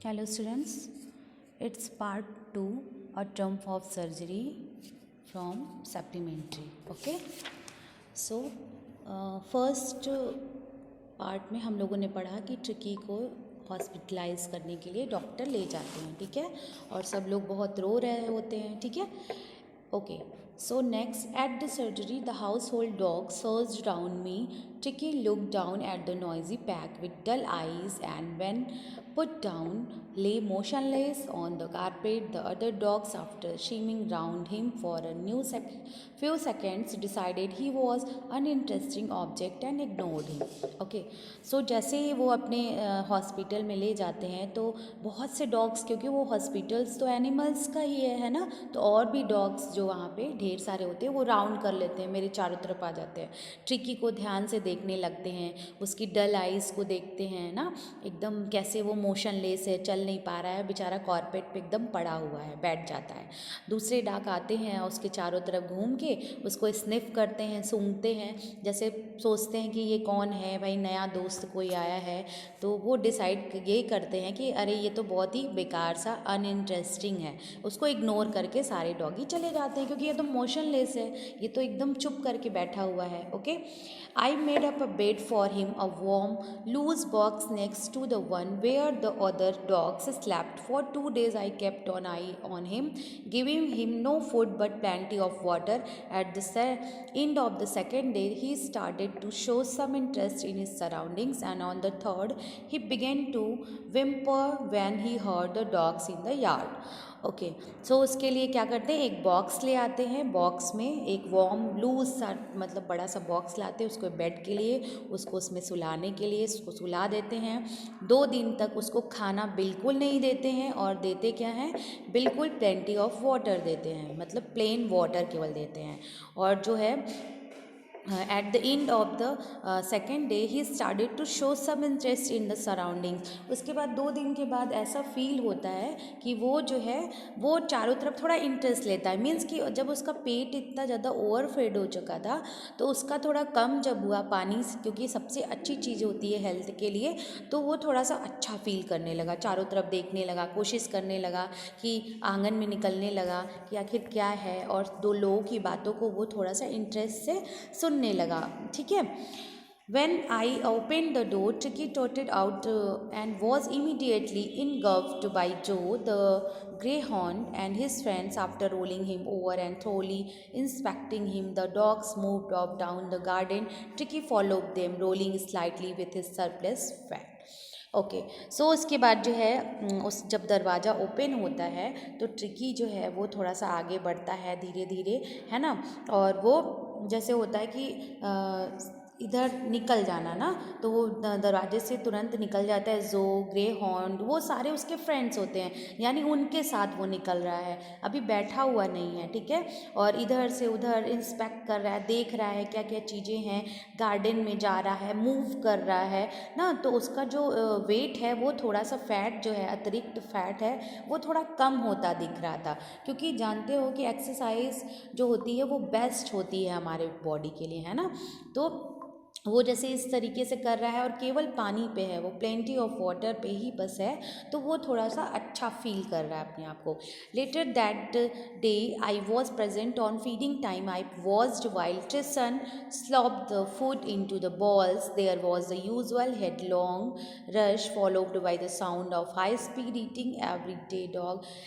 Hello students, it's part 2, a term of surgery from supplementary. Okay, so first part में हम लोगों ने पढ़ा कि ट्रिकी को हॉस्पिटलाइज करने के लिए डॉक्टर ले जाते हैं, ठीक है, और सब लोग बहुत रो रहे होते हैं, ठीक है. Okay, so next at the surgery, the household dog surged round me. Tricky looked down at the noisy pack with dull eyes and when put down, lay motionless on the carpet. The other dogs, after shimming round him for a few seconds, decided he was uninteresting object and ignored him. Okay, so जैसे ही वो अपने hospital में ले जाते हैं तो बहुत से डॉग्स, क्योंकि वो हॉस्पिटल्स तो एनिमल्स का ही है ना, तो और भी डॉग्स जो वहाँ पे ढेर सारे होते हैं वो राउंड कर लेते हैं, मेरे चारों तरफ आ जाते हैं. ट्रिकी को ध्यान से देखने लगते हैं, उसकी डल आइज़ को देखते हैं ना, एकदम कैसे वो मोशनलेस है, चल नहीं पा रहा है बेचारा, कॉर्पेट पे एकदम पड़ा हुआ है, बैठ जाता है. दूसरे डॉग आते हैं, उसके चारों तरफ घूम के उसको स्निफ करते हैं, सूंघते हैं, जैसे सोचते हैं कि ये कौन है भाई, नया दोस्त कोई आया है. तो वो डिसाइड ये करते हैं कि अरे ये तो बहुत ही बेकार सा अनइंटरेस्टिंग है, उसको इग्नोर करके सारे डॉगी चले जाते हैं, क्योंकि ये तो मोशनलेस है, ये तो एकदम चुप करके बैठा हुआ है. Okay, I made up a bed for him, a warm loose box next to the one where the other dogs slept. For 2 days I kept on eye on him, giving him no food but plenty of water. At the end of the second day, he started to show some interest in his surroundings, and on the third, he began to whimper when he heard the dogs in the yard. Okay, so उसके लिए क्या करते हैं, एक box ले आते हैं, box में एक वार्म लूज सा मतलब बड़ा सा बॉक्स लाते हैं उसको बेड के लिए, उसको उसमें सुलाने के लिए उसको सुला देते हैं. 2 दिन तक उसको खाना बिल्कुल नहीं देते हैं, और देते क्या हैं, बिल्कुल प्लेंटी ऑफ वाटर देते हैं, मतलब प्लेन वाटर केवल देते हैं. और जो है at the end of the second day he started to show some interest in the surroundings. उसके बाद 2 दिन के बाद ऐसा फील होता है कि वो जो है वो चारों तरफ थोड़ा इंटरेस्ट लेता है. मीन्स कि जब उसका पेट इतना ज़्यादा ओवरफेड हो चुका था तो उसका थोड़ा कम जब हुआ पानी, क्योंकि सबसे अच्छी चीज़ होती है हेल्थ के लिए, तो वो थोड़ा सा अच्छा फील करने लगा, चारों तरफ देखने लगा, कोशिश करने लगा कि आंगन में निकलने लगा कि आखिर क्या है, और 2 लोगों की बातों को वो थोड़ा सा इंटरेस्ट से सुनने लगा. ठीक है. When I opened the door, Tricky trotted out and was immediately engulfed by Joe, the greyhound, and his friends. After rolling him over and thoroughly inspecting him, the dogs moved off down the garden. Tricky followed them, rolling slightly with his surplus fat. Okay, so उसके बाद जो है उस जब दरवाज़ा open होता है तो ट्रिकी जो है वो थोड़ा सा आगे बढ़ता है धीरे धीरे, है ना, और वो जैसे होता है कि इधर निकल जाना ना, तो वो दरवाजे से तुरंत निकल जाता है. जो ग्रे हॉर्न वो सारे उसके फ्रेंड्स होते हैं, यानी उनके साथ वो निकल रहा है, अभी बैठा हुआ नहीं है. ठीक है, और इधर से उधर इंस्पेक्ट कर रहा है, देख रहा है क्या क्या चीज़ें हैं, गार्डन में जा रहा है, मूव कर रहा है ना, तो उसका जो वेट है वो थोड़ा सा फैट जो है, अतिरिक्त फैट है, वो थोड़ा कम होता दिख रहा था, क्योंकि जानते हो कि एक्सरसाइज जो होती है वो बेस्ट होती है हमारे बॉडी के लिए, है ना. तो वो जैसे इस तरीके से कर रहा है और केवल पानी पे है, वो प्लेंटी ऑफ वाटर पे ही बस है, तो वो थोड़ा सा अच्छा फील कर रहा है अपने आप को. Later that day I was present on feeding time. I watched while Tristan slop the food into the bowls. There was the usual headlong rush followed by the sound of high speed eating.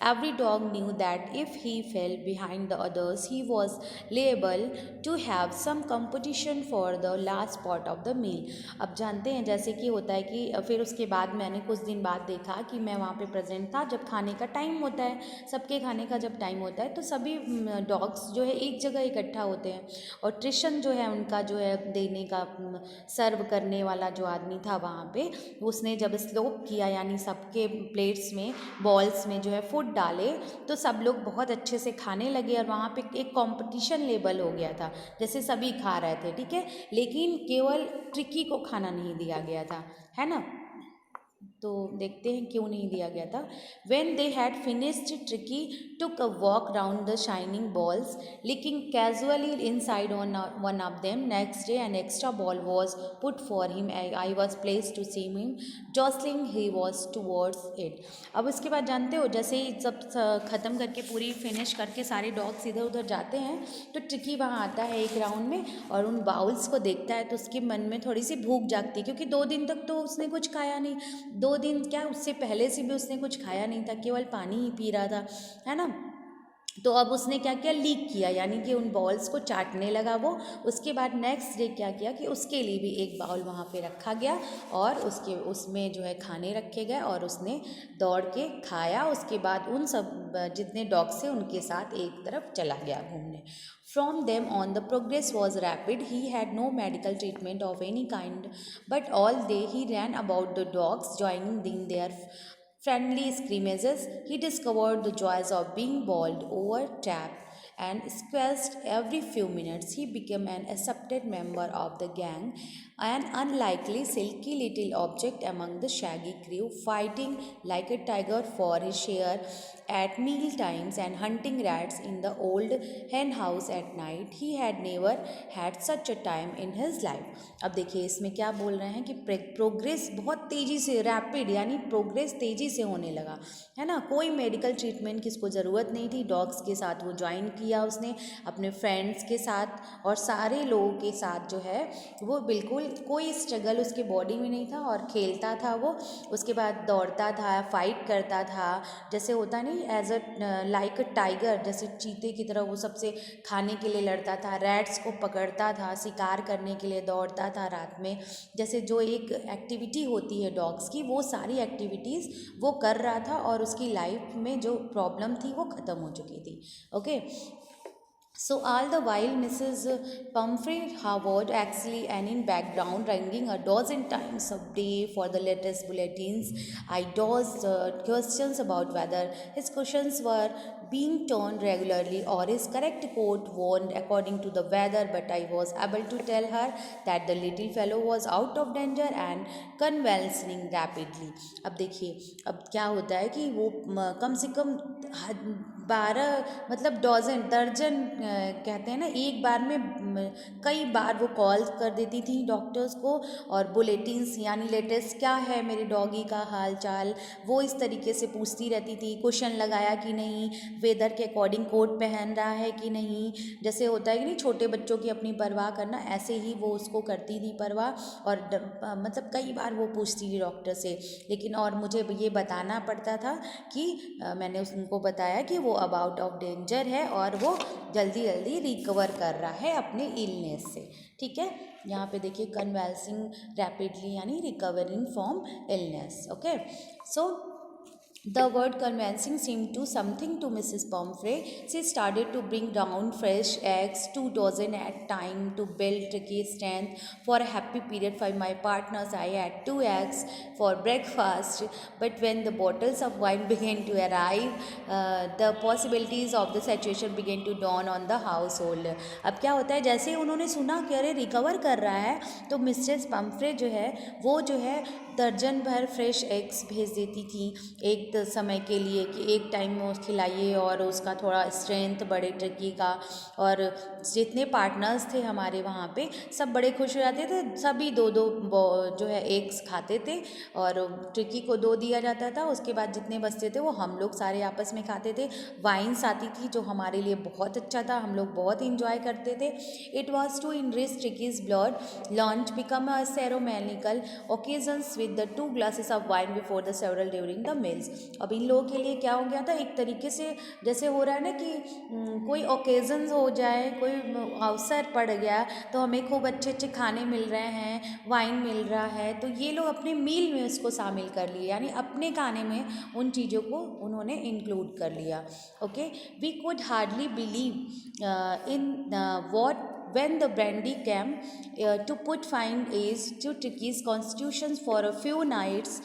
Every dog knew that if he fell behind the others he was liable to have some competition for the last part of the meal. अब जानते हैं जैसे कि होता है कि फिर उसके बाद मैंने कुछ दिन बाद देखा कि मैं वहाँ पे प्रेजेंट था जब खाने का टाइम होता है, सबके खाने का जब टाइम होता है तो सभी डॉग्स जो है एक जगह इकट्ठा होते हैं, और ट्रिशन जो है उनका जो है देने का सर्व करने वाला जो आदमी था वहाँ पे, उसने जब स्लोप किया यानी सबके प्लेट्स में बॉल्स में जो है फूड डाले, तो सब लोग बहुत अच्छे से खाने लगे, और वहाँ पे एक कंपटीशन लेवल हो गया था, जैसे सभी खा रहे थे. ठीक है, लेकिन केवल ट्रिकी को खाना नहीं दिया गया था, है ना. तो देखते हैं क्यों नहीं दिया गया था। When they had finished, Tricky took a walk round the shining balls, looking casually inside on one of them. Next day, an extra ball was put for him. I was pleased to see him jostling he was towards it. अब उसके बाद जानते हो, जैसे ही सब ख़त्म करके पूरी फिनिश करके सारे डॉग्स इधर उधर जाते हैं, तो ट्रिकी वहाँ आता है एक राउंड में और उन बाउल्स को देखता है, तो उसके मन में थोड़ी सी भूख जागती है, क्योंकि 2 दिन तक तो उसने कुछ खाया नहीं। 2 दिन क्या, उससे पहले से भी उसने कुछ खाया नहीं था, केवल पानी ही पी रहा था, है ना। तो अब उसने क्या किया, लीक किया, यानी कि उन बॉल्स को चाटने लगा वो। उसके बाद नेक्स्ट डे क्या किया कि उसके लिए भी एक बाउल वहाँ पे रखा गया और उसमें जो है खाने रखे गए और उसने दौड़ के खाया। उसके बाद उन सब जितने डॉग्स थे उनके साथ एक तरफ चला गया घूमने। From them on, the progress was rapid. He had no medical treatment of any kind, but all day he ran about the dogs, joining in their friendly scrimmages. He discovered the joys of being bowled over, tapped, and squelched every few minutes. He became an accepted member of the gang, an unlikely silky little object among the shaggy crew, fighting like a tiger for his share at meal times and hunting rats in the old hen house at night. He had never had such a time in his life. अब देखिए इसमें क्या बोल रहे हैं कि progress बहुत तेज़ी से, रैपिड यानी प्रोग्रेस तेज़ी से होने लगा, है ना। कोई मेडिकल ट्रीटमेंट की इसको ज़रूरत नहीं थी। डॉग्स के साथ वो ज्वाइन किया उसने अपने फ्रेंड्स के साथ और सारे लोगों के साथ जो है वो बिल्कुल कोई स्ट्रगल उसके बॉडी में नहीं था और खेलता था वो। उसके बाद दौड़ता था, फाइट करता था, जैसे होता नहीं as a like a tiger, जैसे चीते की तरह वो सबसे खाने के लिए लड़ता था, रैट्स को पकड़ता था, शिकार करने के लिए दौड़ता था रात में। जैसे जो एक एक्टिविटी होती है डॉग्स की, वो सारी एक्टिविटीज़ वो कर रहा था और उसकी लाइफ में जो प्रॉब्लम थी वो ख़त्म हो चुकी थी। Okay, so all the while Mrs. Pumphrey Howard actually and in background ringing a dozen times a day for the latest bulletins. I dodged questions about whether his cushions were being turned regularly or his correct coat worn according to the weather, but I was able to tell her that the little fellow was out of danger and convalescing rapidly. अब देखिए अब क्या होता है कि वो कम से कम 12 मतलब दर्जन कहते हैं ना, एक बार में कई बार वो कॉल कर देती थी डॉक्टर्स को और बुलेटिन्स यानी लेटेस्ट क्या है मेरे डॉगी का हाल चाल वो इस तरीके से पूछती रहती थी। क्वेश्चन लगाया कि नहीं, वेदर के अकॉर्डिंग कोट पहन रहा है कि नहीं, जैसे होता है कि नहीं छोटे बच्चों की अपनी परवाह करना, ऐसे ही वो उसको करती थी परवाह। और मतलब कई बार वो पूछती थी डॉक्टर से, लेकिन और मुझे ये बताना पड़ता था कि मैंने उनको बताया कि वो अबाउट ऑफ डेंजर है और वो जल्दी जल्दी रिकवर कर रहा है अपने इलनेस से। ठीक है, यहाँ पे देखिए कन्वल्सिंग रैपिडली यानी recovering from illness. Okay, so the word convincing seemed to something to Mrs. Pomfrey. She started to bring down fresh eggs, 2 dozen at time, to build tricky strength for a happy period for my partners. I had 2 eggs for breakfast, but when the bottles of wine began to arrive, the possibilities of the situation began to dawn on the household. अब क्या होता है, जैसे ही उन्होंने सुना कि अरे recover कर रहा है, तो मिसेस पम्फ्रे जो है वो जो है दर्जन भर फ्रेश एग्स भेज देती थी एक समय के लिए कि एक टाइम में उसको खिलाइए और उसका थोड़ा स्ट्रेंथ बढ़े ट्रिकी का। और जितने पार्टनर्स थे हमारे वहाँ पे सब बड़े खुश हो जाते थे, सभी 2-2 जो है एग्स खाते थे और ट्रिकी को 2 दिया जाता था। उसके बाद जितने बचते थे वो हम लोग सारे आपस में खाते थे। वाइन्स आती थी जो हमारे लिए बहुत अच्छा था, हम लोग बहुत इंजॉय करते थे। It was to enrich Tricki's blood lunch become a ceremonial occasions with the 2 glasses of wine before the several during the meals. अब इन लोगों के लिए क्या हो गया था, एक तरीके से जैसे हो रहा है ना कि कोई ओकेजन्स हो जाए, कोई अवसर पड़ गया तो हमें खूब अच्छे अच्छे खाने मिल रहे हैं, वाइन मिल रहा है, तो ये लोग अपने मील में उसको शामिल कर लिए, यानी अपने खाने में उन चीज़ों को उन्होंने इंक्लूड कर लिया। Okay, we could hardly believe in what when the brandy came to put fine age to Tricky's constitutions for a few nights,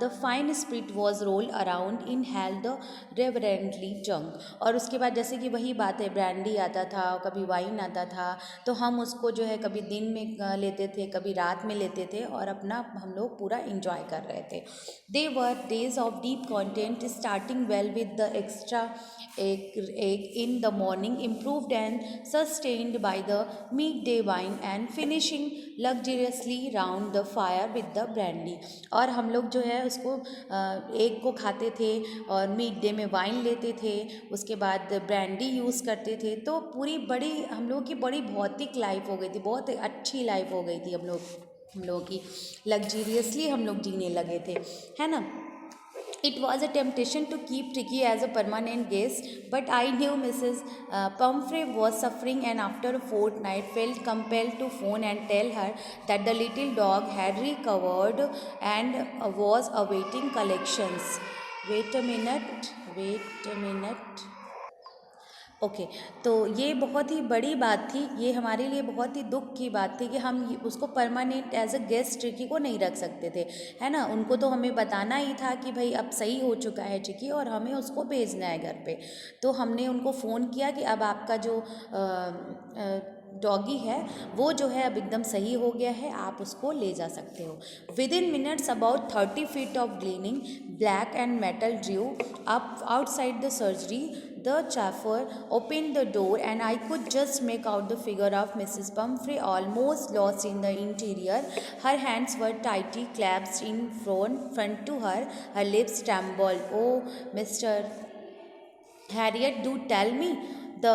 the fine spirit was rolled around in hell the reverently drunk. और उसके बाद जैसे कि वही बात है, brandy आता था, कभी वाइन आता था, तो हम उसको जो है कभी दिन में लेते थे, कभी रात में लेते थे और अपना हम लोग पूरा इंजॉय कर रहे थे. They were days of deep content, starting well with the extra egg in the morning, improved and sustained by the midday wine, and finishing luxuriously round the fire with the brandy. और हम लोग जो है उसको egg को खाते थे और मिड डे में वाइन लेते थे, उसके बाद ब्रांडी यूज़ करते थे. तो पूरी बड़ी हम लोगों की बड़ी भौतिक लाइफ हो गई थी, बहुत अच्छी लाइफ हो गई थी हम लोगों की, लग्जरियसली हम लोग जीने लगे थे, है ना. It was a temptation to keep Tricky as a permanent guest, but I knew Mrs. Pumphrey was suffering, and after a fortnight felt compelled to phone and tell her that the little dog had recovered and was awaiting collections. Wait a minute. Okay तो ये बहुत ही बड़ी बात थी, ये हमारे लिए बहुत ही दुख की बात थी कि हम उसको permanent as a guest Tricki को नहीं रख सकते थे, है ना. उनको तो हमें बताना ही था कि भाई अब सही हो चुका है ट्रिकी और हमें उसको भेजना है घर पे. तो हमने उनको फ़ोन किया कि अब आपका जो डॉगी है वो जो है अब एकदम सही हो गया है, आप उसको ले जा सकते हो. With in minutes about 30 feet of gleaming black and metal drew up outside the surgery. The chauffeur opened the door and I could just make out the figure of Mrs. Pumphrey, almost lost in the interior. Her hands were tightly clasped in front to her. Her lips trembled. "Oh, Mr. Harriet, do tell me the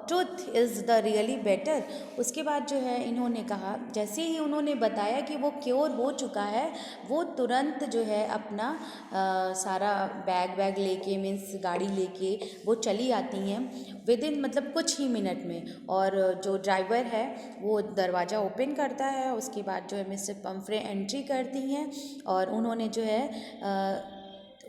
truth is the really better." उसके बाद जो है इन्होंने कहा, जैसे ही उन्होंने बताया कि वो क्योर हो चुका है, वो तुरंत जो है अपना सारा बैग लेके, मीन्स गाड़ी लेके वो चली आती हैं विद इन मतलब कुछ ही मिनट में. और जो ड्राइवर है वो दरवाज़ा ओपन करता है, उसके बाद जो है मिस्टर पम्फ्रे एंट्री करती हैं और उन्होंने जो है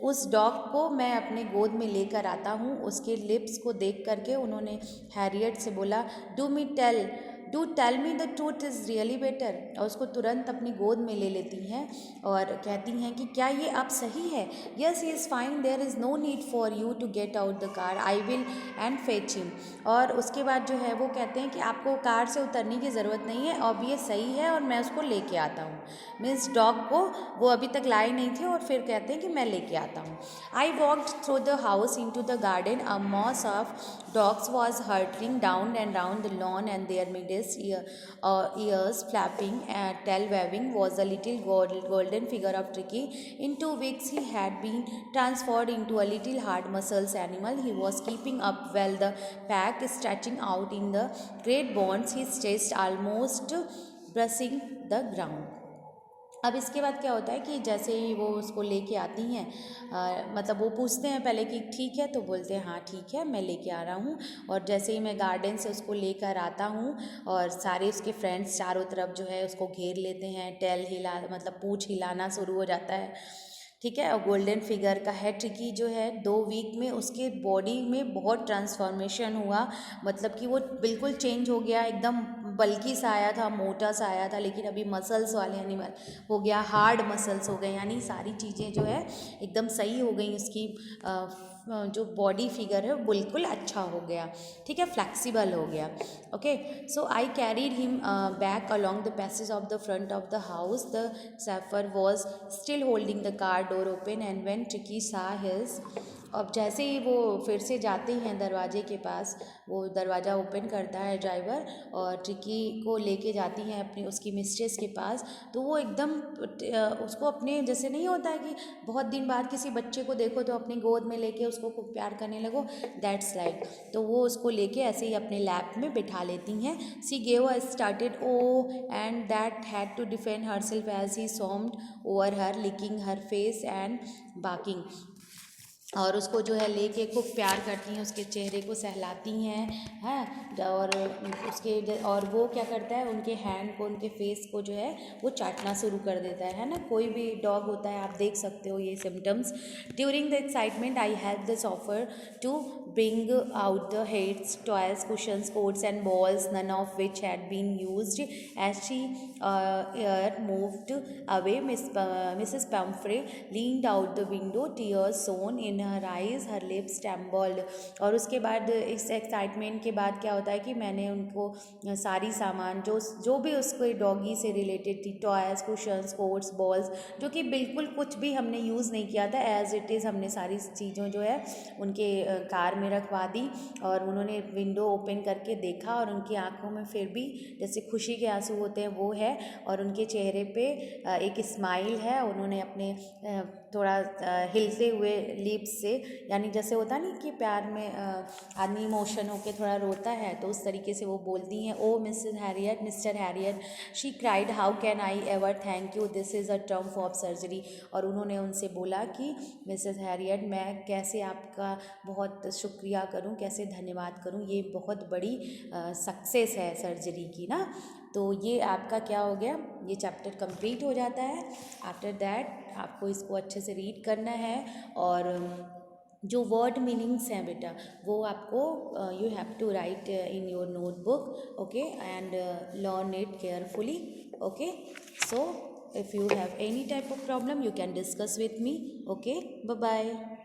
उस डॉग को मैं अपने गोद में लेकर आता हूँ. उसके लिप्स को देख करके उन्होंने हैरियट से बोला, do tell me the truth is really better. और उसको तुरंत अपनी गोद में ले लेती हैं और कहती हैं कि क्या ये अब सही है. Yes he is fine, there is no need for you to get out the car, I will and fetch him. और उसके बाद जो है वो कहते हैं कि आपको कार से उतरने की ज़रूरत नहीं है, अब ये सही है और मैं उसको लेके आता हूँ. मीन्स डॉग को वो अभी तक लाए नहीं थे और फिर कहते हैं कि मैं लेके आता हूँ. I walked through the house into the garden. A mass of dogs was hurtling down and round the lawn, and their midst ears flapping and tail waving was the little golden figure of Tricky. In 2 weeks he had been transformed into a little hard muscles animal. He was keeping up well, the pack stretching out in the great bonds, his chest almost brushing the ground. अब इसके बाद क्या होता है कि जैसे ही वो उसको लेके आती हैं, मतलब वो पूछते हैं पहले कि ठीक है, तो बोलते हैं हाँ ठीक है मैं लेके आ रहा हूँ. और जैसे ही मैं गार्डन से उसको लेकर आता हूँ और सारे उसके फ्रेंड्स चारों तरफ जो है उसको घेर लेते हैं, टेल हिला मतलब पूँछ हिलाना शुरू हो जाता है, ठीक है. और गोल्डन फिगर का है ट्रिकी जो है 2 वीक में उसके बॉडी में बहुत ट्रांसफॉर्मेशन हुआ, मतलब कि वो बिल्कुल चेंज हो गया, एकदम बल्की सा आया था, मोटा सा आया था, लेकिन अभी मसल्स वाले एनिमल हो गया, हार्ड मसल्स हो गए, यानी सारी चीज़ें जो है एकदम सही हो गई. उसकी जो बॉडी फिगर है बिल्कुल अच्छा हो गया, ठीक है, फ्लेक्सिबल हो गया. Okay, so I carried him back along the passage of the front of the house. The suffer was still holding the car door open and when tricky सा हिज. अब जैसे ही वो फिर से जाते हैं दरवाजे के पास, वो दरवाज़ा ओपन करता है ड्राइवर और ट्रिकी को लेके जाती हैं अपनी उसकी मिस्ट्रेस के पास. तो वो एकदम उसको अपने जैसे नहीं होता है कि बहुत दिन बाद किसी बच्चे को देखो तो अपनी गोद में लेके उसको खूब प्यार करने लगो, दैट्स लाइक. तो वो उसको लेके ऐसे ही अपने लैप में बिठा लेती हैं. She gave a started oh and that had to defend herself as he swarmed over her, licking her face and barking. और उसको जो है लेके खूब प्यार करती हैं, उसके चेहरे को सहलाती हैं और और वो क्या करता है, उनके हैंड को, उनके फेस को जो है वो चाटना शुरू कर देता है ना। कोई भी डॉग होता है, आप देख सकते हो ये symptoms. During the excitement I have this offer to bring out the heads, toys, cushions, coats and balls, none of which had been used. As she moved away, Mrs. Pumphrey leaned out the window, tears shone in her eyes, her lips trembled. और उसके बाद इस excitement के बाद क्या होता है कि मैंने उनको सारी सामान जो जो भी उसको डॉगी से रिलेटेड थी, टॉयज़, कुशन्स, कोट्स, बॉल्स, जो कि बिल्कुल कुछ भी हमने यूज़ नहीं किया था, एज़ इट इज़ हमने सारी चीज़ों जो है उनके कार में रखवा दी। और उन्होंने विंडो ओपन करके देखा और उनकी आंखों में फिर भी जैसे खुशी के आंसू होते हैं वो है, और उनके चेहरे पे एक स्माइल है। उन्होंने अपने थोड़ा हिलते हुए लिप्स से, यानी जैसे होता नहीं कि प्यार में आदमी इमोशन होके थोड़ा रोता है, तो उस तरीके से वो बोलती हैं, oh Mrs Herriot, Mr Herriot, she cried, how can I ever thank you, this is a term of surgery. और उन्होंने उनसे बोला कि मिसेस हैरियट, मैं कैसे आपका बहुत शुक्रिया करूं, कैसे धन्यवाद करूं, ये बहुत बड़ी सक्सेस है सर्जरी की ना। तो ये आपका क्या हो गया, ये चैप्टर कंप्लीट हो जाता है। आफ्टर दैट आपको इसको अच्छे से रीड करना है, और जो वर्ड मीनिंग्स हैं बेटा वो आपको you have to write in your notebook, okay, and learn it carefully, okay. So if you have any type of problem you can discuss with me, okay, bye bye.